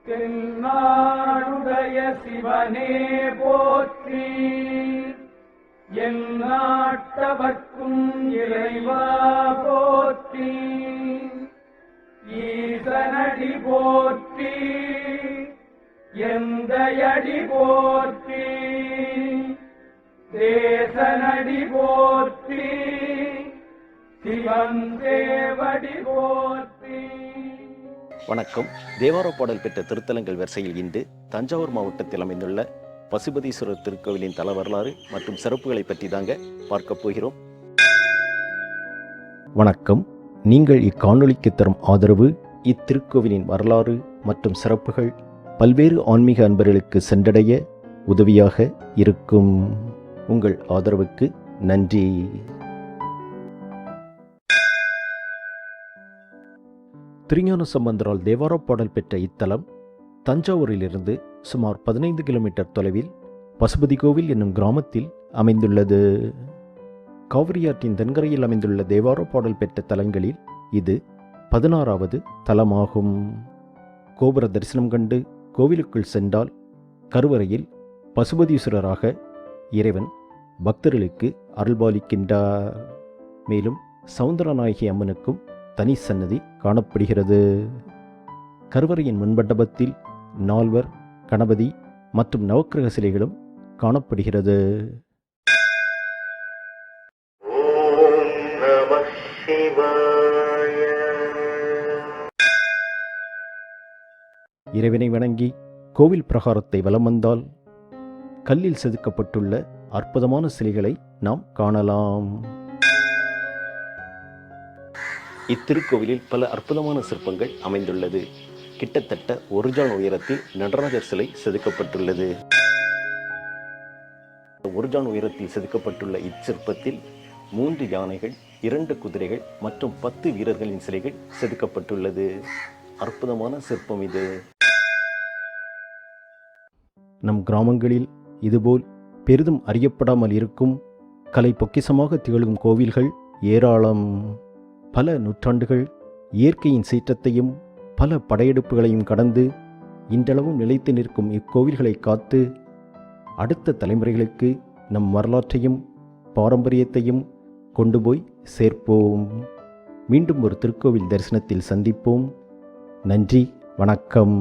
தென்னாடுடைய சிவனே போற்றி, எந்நாட்டவர்க்கும் இறைவா போற்றி, ஈசனடி போற்றி, எந்தையடி போற்றி, தேசனடி போற்றி, சிவன் தேவடி போற்றி. வணக்கம். தேவார பாடல் பெற்ற திருத்தலங்கள் வரிசையில் இன்று தஞ்சாவூர் மாவட்டத்தில் அமைந்துள்ள பசுபதீஸ்வரர் திருக்கோவிலின் தல வரலாறு மற்றும் சிறப்புகளை பற்றி தாங்க பார்க்க போகிறோம். வணக்கம். நீங்கள் இக்காணொளிக்கு தரும் ஆதரவு இத்திருக்கோவிலின் வரலாறு மற்றும் சிறப்புகள் பல்வேறு ஆன்மீக அன்பர்களுக்கு சென்றடைய உதவியாக இருக்கும். உங்கள் ஆதரவுக்கு நன்றி. திருஞான சம்பந்தரால் தேவார பாடல் பெற்ற இத்தலம் தஞ்சாவூரிலிருந்து சுமார் 15 கிலோமீட்டர் தொலைவில் பசுபதி கோவில் என்னும் கிராமத்தில் அமைந்துள்ளது. காவிரியாற்றின் தென்கரையில் அமைந்துள்ள தேவார பாடல் பெற்ற தலங்களில் இது 16வது தலமாகும். கோபுர தரிசனம் கண்டு கோவிலுக்குள் சென்றால் கருவறையில் பசுபதீஸ்வரராக இறைவன் பக்தர்களுக்கு அருள்பாலிக்கின்றார். மேலும் சௌந்தரநாயகி அம்மனுக்கும் தனி சன்னதி காணப்படுகிறது. கருவறையின் முன்மண்டபத்தில் நால்வர், கணபதி மற்றும் நவக்கிரக சிலைகளும் காணப்படுகிறது. இறைவனை வணங்கி கோவில் பிரகாரத்தை வலம் வந்தால் கல்லில் செதுக்கப்பட்டுள்ள அற்புதமான சிலைகளை நாம் காணலாம். இத்திருக்கோவிலில் பல அற்புதமான சிற்பங்கள் அமைந்துள்ளது. கிட்டத்தட்ட 1 ஜான் உயரத்தில் நடராஜர் சிலை செதுக்கப்பட்டுள்ளது. 1 ஜான் உயரத்தில் செதுக்கப்பட்டுள்ள இச்சிற்பத்தில் 3 யானைகள், 2 குதிரைகள் மற்றும் 10 வீரர்களின் சிலைகள் செதுக்கப்பட்டுள்ளது. அற்புதமான சிற்பம் இது. நம் கிராமங்களில் இதுபோல் பெரிதும் அறியப்படாமல் இருக்கும் கலை பொக்கிசமாக திகழும் கோவில்கள் ஏராளம். பல நூற்றாண்டுகள் இயற்கையின் சீற்றத்தையும் பல படையெடுப்புகளையும் கடந்து இன்றளவும் நிலைத்து நிற்கும் இக்கோவில்களை காத்து அடுத்த தலைமுறைகளுக்கு நம் வரலாற்றையும் பாரம்பரியத்தையும் கொண்டு போய் சேர்ப்போம். மீண்டும் ஒரு திருக்கோவில் தரிசனத்தில் சந்திப்போம். நன்றி, வணக்கம்.